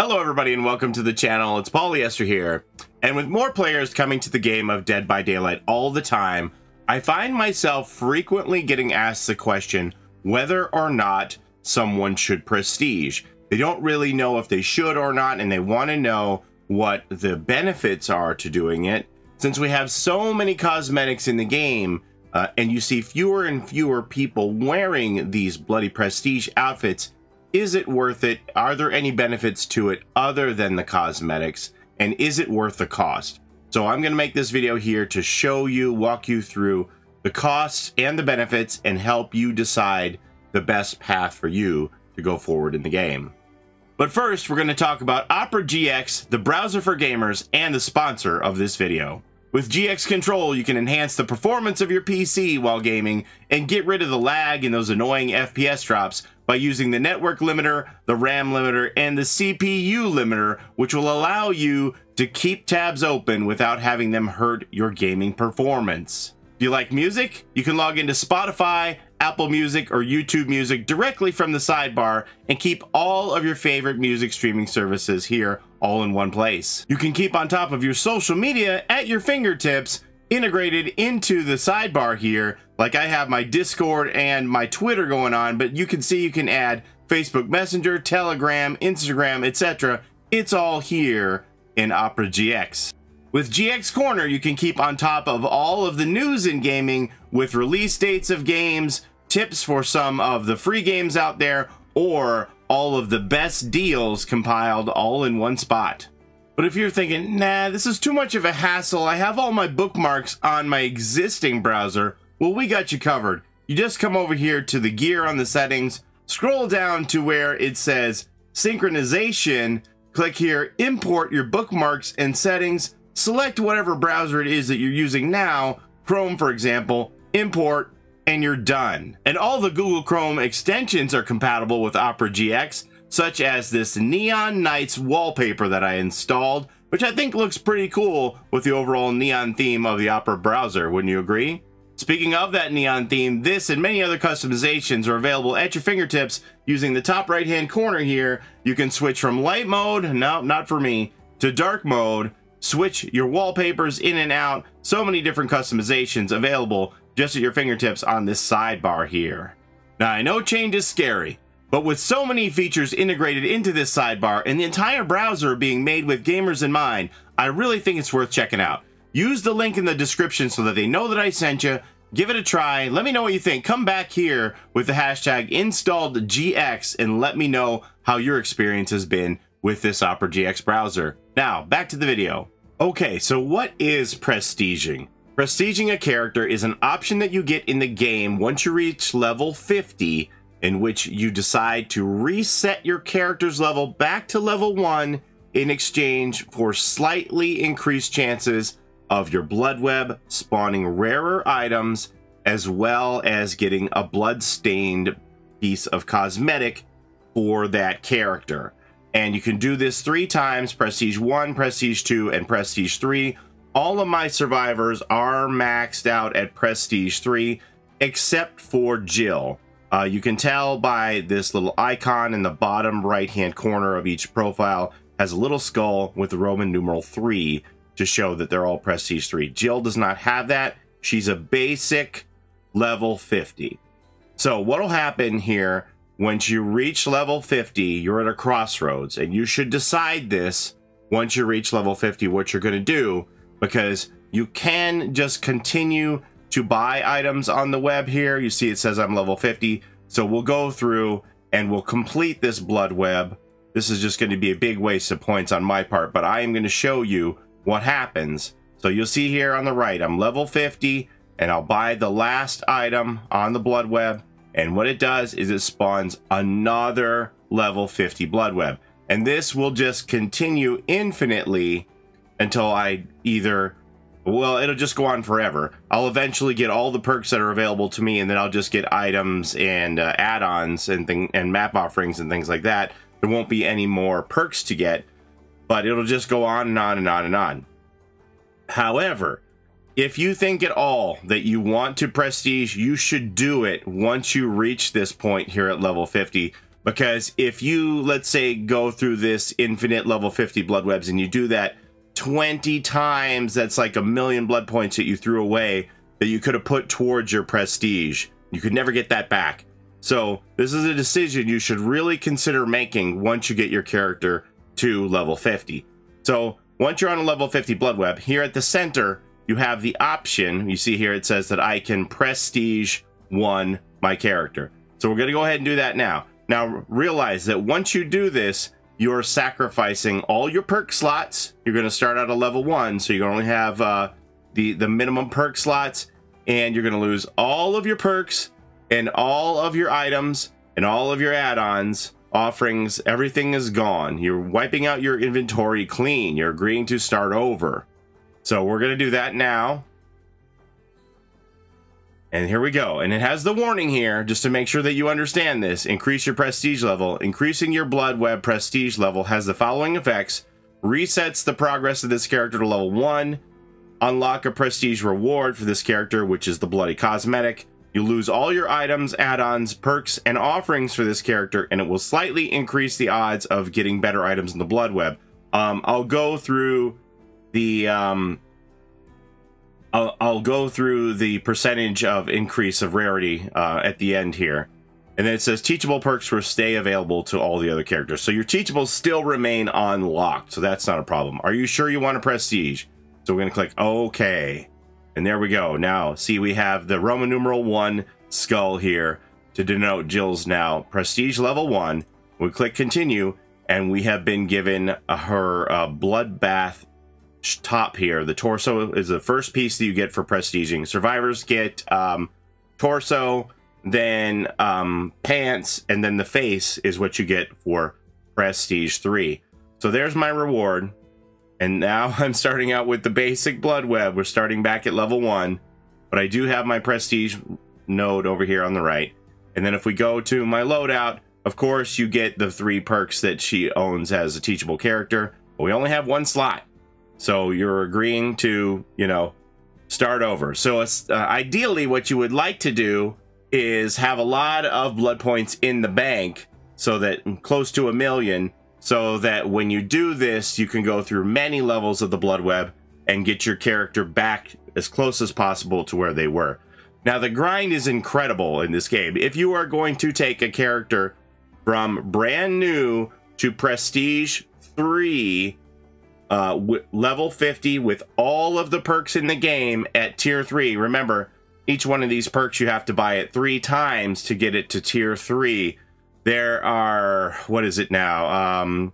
Hello everybody and welcome to the channel. It's Paulie Esther here. And with more players coming to the game of Dead by Daylight all the time, I find myself frequently getting asked the question whether or not someone should prestige. They don't really know if they should or not, and they want to know what the benefits are to doing it. Since we have so many cosmetics in the game, and you see fewer and fewer people wearing these bloody prestige outfits, is it worth it? Are there any benefits to it other than the cosmetics? And is it worth the cost? So I'm going to make this video here to show you, walk you through the costs and the benefits and help you decide the best path for you to go forward in the game. But first, we're going to talk about Opera GX, the browser for gamers, and the sponsor of this video. With GX Control, you can enhance the performance of your PC while gaming and get rid of the lag and those annoying FPS drops by using the network limiter, the RAM limiter, and the CPU limiter, which will allow you to keep tabs open without having them hurt your gaming performance. If you like music, you can log into Spotify, Apple Music, or YouTube Music directly from the sidebar and keep all of your favorite music streaming services here all in one place. You can keep on top of your social media at your fingertips, integrated into the sidebar here. Like I have my Discord and my Twitter going on, but you can see you can add Facebook Messenger, Telegram, Instagram, etc. It's all here in Opera GX. With GX Corner, you can keep on top of all of the news in gaming with release dates of games, tips for some of the free games out there, or all of the best deals compiled all in one spot. But if you're thinking, nah, this is too much of a hassle, I have all my bookmarks on my existing browser, well, we got you covered. You just come over here to the gear on the settings, scroll down to where it says synchronization, click here, import your bookmarks and settings, select whatever browser it is that you're using now, Chrome for example, import, and you're done. And all the Google Chrome extensions are compatible with Opera GX, such as this Neon Nights wallpaper that I installed, which I think looks pretty cool with the overall neon theme of the Opera browser, wouldn't you agree? Speaking of that neon theme, this and many other customizations are available at your fingertips using the top right hand corner here. You can switch from light mode, no, not for me, to dark mode, switch your wallpapers in and out, so many different customizations available just at your fingertips on this sidebar here. Now I know change is scary, but with so many features integrated into this sidebar and the entire browser being made with gamers in mind, I really think it's worth checking out. Use the link in the description so that they know that I sent you. Give it a try. Let me know what you think. Come back here with the hashtag InstalledGX and let me know how your experience has been with this Opera GX browser. Now, back to the video. Okay, so what is prestiging? Prestiging a character is an option that you get in the game once you reach level 50, in which you decide to reset your character's level back to level 1 in exchange for slightly increased chances of your blood web spawning rarer items, as well as getting a blood-stained piece of cosmetic for that character. And you can do this 3 times, Prestige 1, Prestige 2, and Prestige 3. All of my survivors are maxed out at Prestige 3, except for Jill. You can tell by this little icon in the bottom right-hand corner of each profile has a little skull with the Roman numeral 3 to show that they're all Prestige 3. Jill does not have that. She's a basic level 50. So what'll happen here, once you reach level 50, you're at a crossroads, and you should decide this once you reach level 50 what you're going to do, because you can just continue to buy items on the web here. You see it says I'm level 50, so we'll go through and we'll complete this blood web. This is just going to be a big waste of points on my part, but I am going to show you what happens. So you'll see here on the right, I'm level 50, and I'll buy the last item on the blood web, and what it does is it spawns another level 50 blood web, and this will just continue infinitely until I either, well, it'll just go on forever. I'll eventually get all the perks that are available to me, and then I'll just get items and add-ons and map offerings and things like that. There won't be any more perks to get, but it'll just go on and on and on and on. However, if you think at all that you want to prestige, you should do it once you reach this point here at level 50, Because if you, let's say, go through this infinite level 50 blood webs and you do that 20 times, that's like 1,000,000 blood points that you threw away that you could have put towards your prestige. You could never get that back. So this is a decision you should really consider making once you get your character to level 50. So once you're on a level 50 blood web, here at the center, you have the option. You see here it says that I can prestige 1 my character. So we're going to go ahead and do that now. Now realize that once you do this, you're sacrificing all your perk slots. You're going to start out at level 1, so you only have the minimum perk slots, and you're going to lose all of your perks and all of your items and all of your add-ons, offerings. Everything is gone. You're wiping out your inventory clean. You're agreeing to start over. So we're going to do that now. And here we go. And it has the warning here, just to make sure that you understand this. Increase your prestige level. Increasing your blood web prestige level has the following effects. Resets the progress of this character to level 1. Unlock a prestige reward for this character, which is the bloody cosmetic. You lose all your items, add-ons, perks, and offerings for this character, and it will slightly increase the odds of getting better items in the blood web. I'll go through the I'll go through the percentage of increase of rarity at the end here. And then it says teachable perks will stay available to all the other characters. So your teachables still remain unlocked, so that's not a problem. Are you sure you want a prestige? So we're going to click OK. And there we go. Now, see, we have the Roman numeral 1 skull here to denote Jill's now prestige level 1. We click continue, and we have been given her bloodbath top here. The torso is the first piece that you get for prestiging. Survivors get torso, then pants, and then the face is what you get for prestige 3. So there's my reward. And now I'm starting out with the basic blood web. We're starting back at level 1, but I do have my prestige node over here on the right. And then if we go to my loadout, of course you get the 3 perks that she owns as a teachable character, but we only have 1 slot. So you're agreeing to, you know, start over. So ideally what you would like to do is have a lot of blood points in the bank, so that close to 1,000,000, so that when you do this, you can go through many levels of the blood web and get your character back as close as possible to where they were. Now, the grind is incredible in this game. If you are going to take a character from brand new to prestige 3, level 50 with all of the perks in the game at tier 3, remember, each one of these perks you have to buy it 3 times to get it to tier 3. There are, what is it now,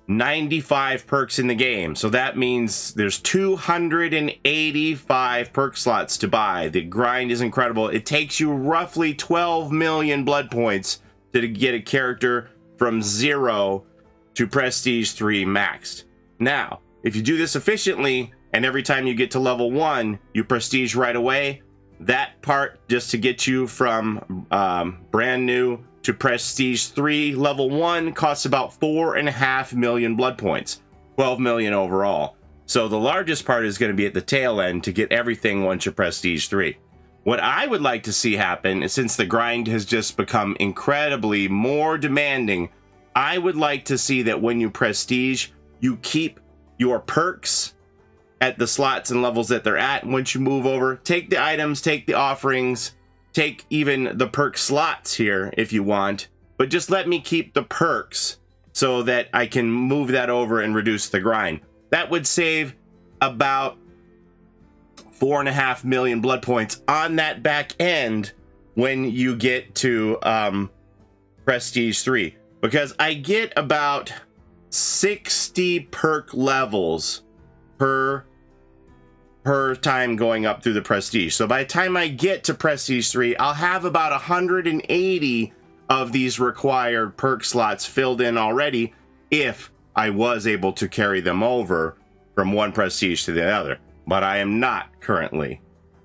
95 perks in the game. So that means there's 285 perk slots to buy. The grind is incredible. It takes you roughly 12,000,000 blood points to get a character from 0 to prestige 3 maxed. Now, if you do this efficiently, and every time you get to level 1, you prestige right away, that part just to get you from brand new to prestige 3 level 1 costs about 4.5 million blood points, 12 million overall. So the largest part is going to be at the tail end to get everything once you're prestige 3. What I would like to see happen, since the grind has just become incredibly more demanding, I would like to see that when you prestige, you keep your perks at the slots and levels that they're at. Once you move over, take the items, take the offerings, take even the perk slots here if you want, but just let me keep the perks so that I can move that over and reduce the grind. That would save about 4.5 million blood points on that back end when you get to prestige 3, because I get about 60 perk levels per time going up through the prestige. So by the time I get to prestige 3, I'll have about 180 of these required perk slots filled in already, if I was able to carry them over from one prestige to the other. But I am not currently.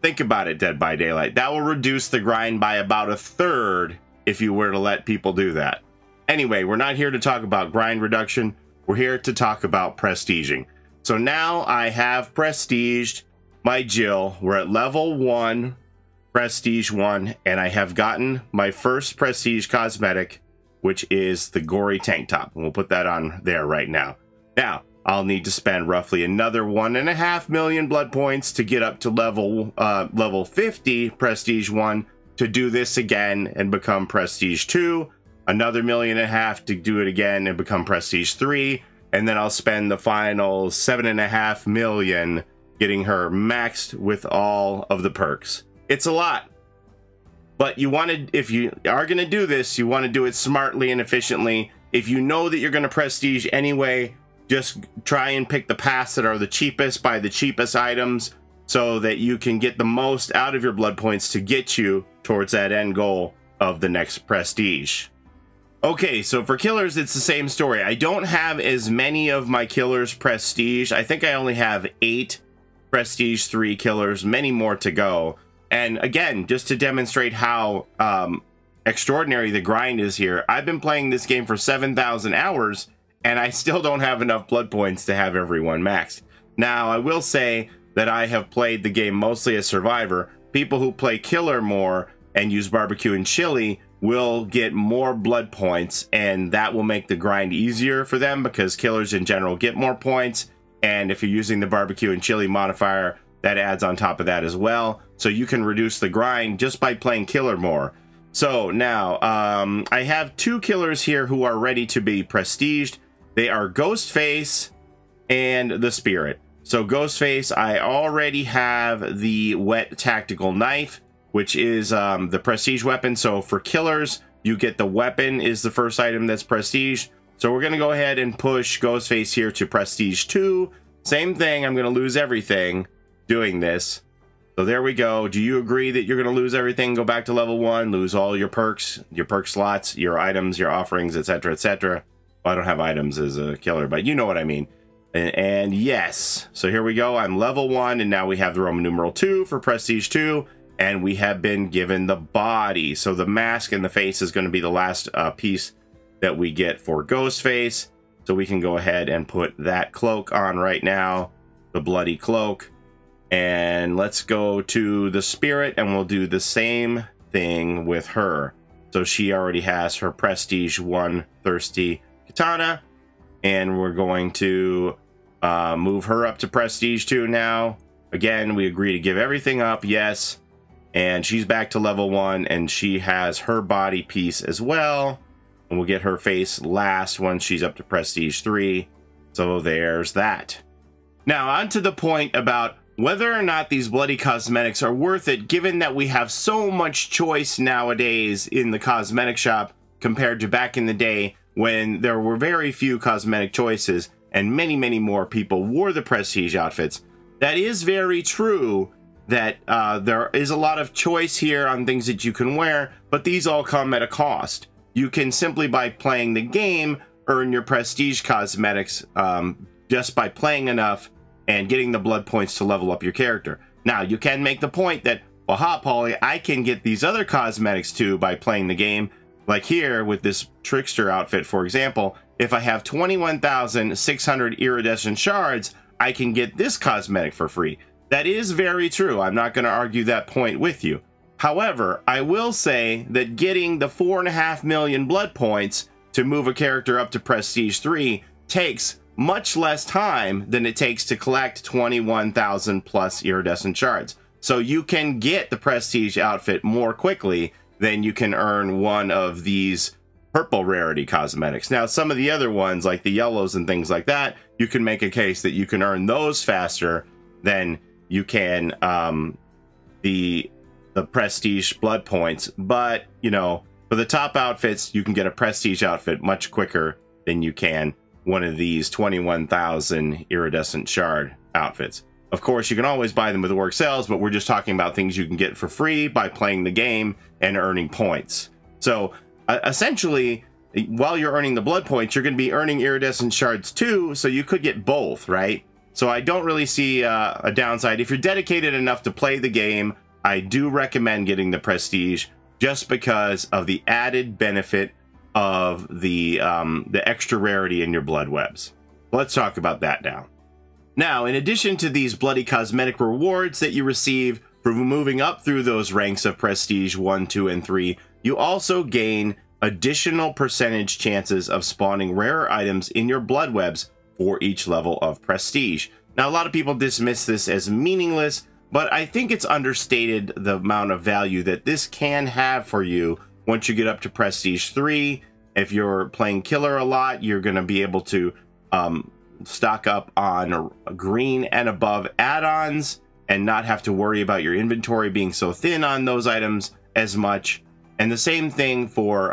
Think about it, Dead by Daylight. That will reduce the grind by about 1/3 if you were to let people do that. Anyway, we're not here to talk about grind reduction. We're here to talk about prestiging. So now I have prestiged my Jill. We're at level 1, prestige 1, and I have gotten my first prestige cosmetic. which is the gory tank top. And we'll put that on there right now. Now, I'll need to spend roughly another 1.5 million blood points to get up to level 50 Prestige 1 to do this again and become Prestige 2. Another 1.5 million to do it again and become Prestige 3. And then I'll spend the final 7.5 million getting her maxed with all of the perks. It's a lot. But you want to, if you are going to do this, you want to do it smartly and efficiently. If you know that you're going to prestige anyway, just try and pick the paths that are the cheapest, buy the cheapest items so that you can get the most out of your blood points to get you towards that end goal of the next prestige. Okay, so for killers, it's the same story. I don't have as many of my killers prestige. I think I only have 8 prestige 3 killers, many more to go. And again, just to demonstrate how extraordinary the grind is here, I've been playing this game for 7,000 hours, and I still don't have enough blood points to have everyone maxed. Now, I will say that I have played the game mostly as survivor. People who play killer more and use barbecue and chili will get more blood points, and that will make the grind easier for them because killers in general get more points. And if you're using the barbecue and chili modifier, that adds on top of that as well. So you can reduce the grind just by playing killer more. So now, I have 2 killers here who are ready to be prestiged. They are Ghostface and the Spirit. So Ghostface, I already have the wet tactical knife, which is the prestige weapon. So for killers, you get the weapon is the first item that's prestige. So we're going to go ahead and push Ghostface here to prestige 2. Same thing, I'm going to lose everything doing this. So there we go. Do you agree that you're going to lose everything, go back to level 1, lose all your perk slots, your items, your offerings, etc., etc.? Well, I don't have items as a killer, but you know what I mean. And yes, so here we go. I'm level 1, and now we have the Roman numeral 2 for prestige 2, and we have been given the body. So the mask and the face is going to be the last piece that we get for Ghostface. So we can go ahead and put that cloak on right now, the bloody cloak. And let's go to the Spirit, and we'll do the same thing with her. So she already has her prestige 1 thirsty katana, and we're going to move her up to prestige 2 now. Again, we agree to give everything up, yes. And she's back to level 1, and she has her body piece as well. And we'll get her face last once she's up to prestige 3. So there's that. Now, on to the point about whether or not these bloody cosmetics are worth it, given that we have so much choice nowadays in the cosmetic shop compared to back in the day when there were very few cosmetic choices and many, many more people wore the prestige outfits. That is very true that there is a lot of choice here on things that you can wear, but these all come at a cost. You can simply, by playing the game, earn your prestige cosmetics just by playing enough and getting the blood points to level up your character. Now, you can make the point that, well, ha, Paulie, I can get these other cosmetics too by playing the game. Like here with this trickster outfit, for example, if I have 21,600 iridescent shards, I can get this cosmetic for free. That is very true. I'm not going to argue that point with you. However, I will say that getting the 4.5 million blood points to move a character up to prestige 3 takes much less time than it takes to collect 21,000 plus iridescent shards. So you can get the prestige outfit more quickly than you can earn one of these purple rarity cosmetics. Now, some of the other ones, like the yellows and things like that, you can make a case that you can earn those faster than you can the prestige blood points. But, you know, for the top outfits, you can get a prestige outfit much quicker than you can one of these 21,000 iridescent shard outfits. Of course, you can always buy them with the work sales, but we're just talking about things you can get for free by playing the game and earning points. So essentially, while you're earning the blood points, you're going to be earning iridescent shards too, so you could get both, right? So I don't really see a downside. If you're dedicated enough to play the game, I do recommend getting the prestige just because of the added benefit of the extra rarity in your blood webs. Let's talk about that now. Now, in addition to these bloody cosmetic rewards that you receive for moving up through those ranks of prestige 1, 2, and 3, you also gain additional percentage chances of spawning rarer items in your blood webs for each level of prestige. Now, a lot of people dismiss this as meaningless, but I think it's understated the amount of value that this can have for you once you get up to prestige 3. If you're playing killer a lot, you're going to be able to stock up on green and above add-ons and not have to worry about your inventory being so thin on those items as much. And the same thing for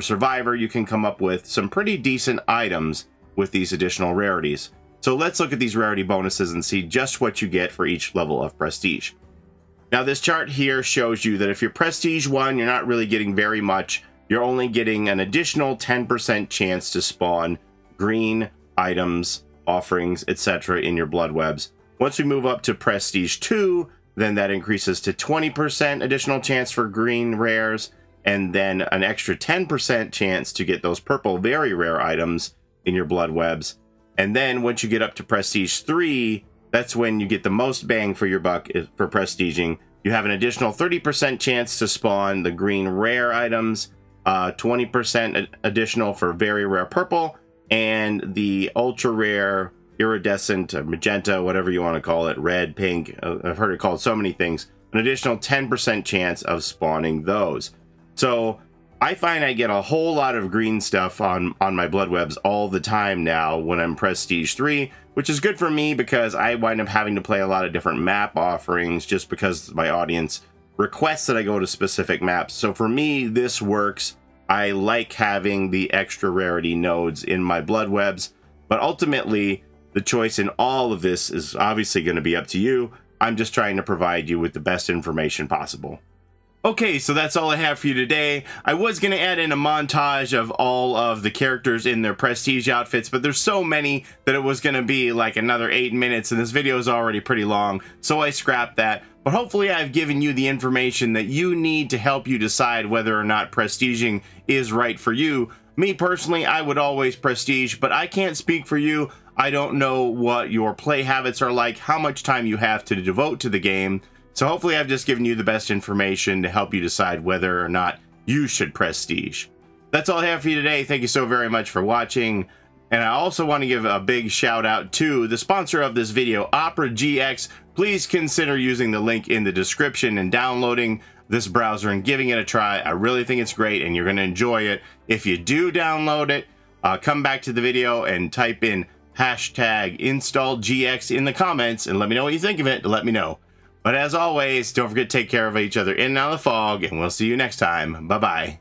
Survivor. You can come up with some pretty decent items with these additional rarities. So let's look at these rarity bonuses and see just what you get for each level of prestige. Now, this chart here shows you that if you're prestige 1, you're not really getting very much. You're only getting an additional 10% chance to spawn green items, offerings, etc. in your blood webs. Once we move up to prestige 2, then that increases to 20% additional chance for green rares, and then an extra 10% chance to get those purple very rare items in your blood webs. And then once you get up to prestige 3, that's when you get the most bang for your buck for prestiging. You have an additional 30% chance to spawn the green rare items, 20% additional for very rare purple, and the ultra rare iridescent, magenta, whatever you want to call it, red, pink, I've heard it called so many things, an additional 10% chance of spawning those. So I find I get a whole lot of green stuff on my blood webs all the time now when I'm prestige 3, which is good for me because I wind up having to play a lot of different map offerings just because my audience requests that I go to specific maps. So for me, this works. I like having the extra rarity nodes in my blood webs, but ultimately the choice in all of this is obviously going to be up to you. I'm just trying to provide you with the best information possible. Okay, so that's all I have for you today. I was going to add in a montage of all of the characters in their prestige outfits, but there's so many that it was going to be like another 8 minutes, and this video is already pretty long, so I scrapped that. But hopefully I've given you the information that you need to help you decide whether or not prestiging is right for you. Me personally, I would always prestige, but I can't speak for you. I don't know what your play habits are like, how much time you have to devote to the game. So hopefully I've just given you the best information to help you decide whether or not you should prestige. That's all I have for you today. Thank you so very much for watching. And I also want to give a big shout out to the sponsor of this video, Opera GX. Please consider using the link in the description and downloading this browser and giving it a try. I really think it's great and you're going to enjoy it. If you do download it, come back to the video and type in #installgx in the comments and let me know what you think of it to let me know. But as always, don't forget to take care of each other in and out of the fog, and we'll see you next time. Bye-bye.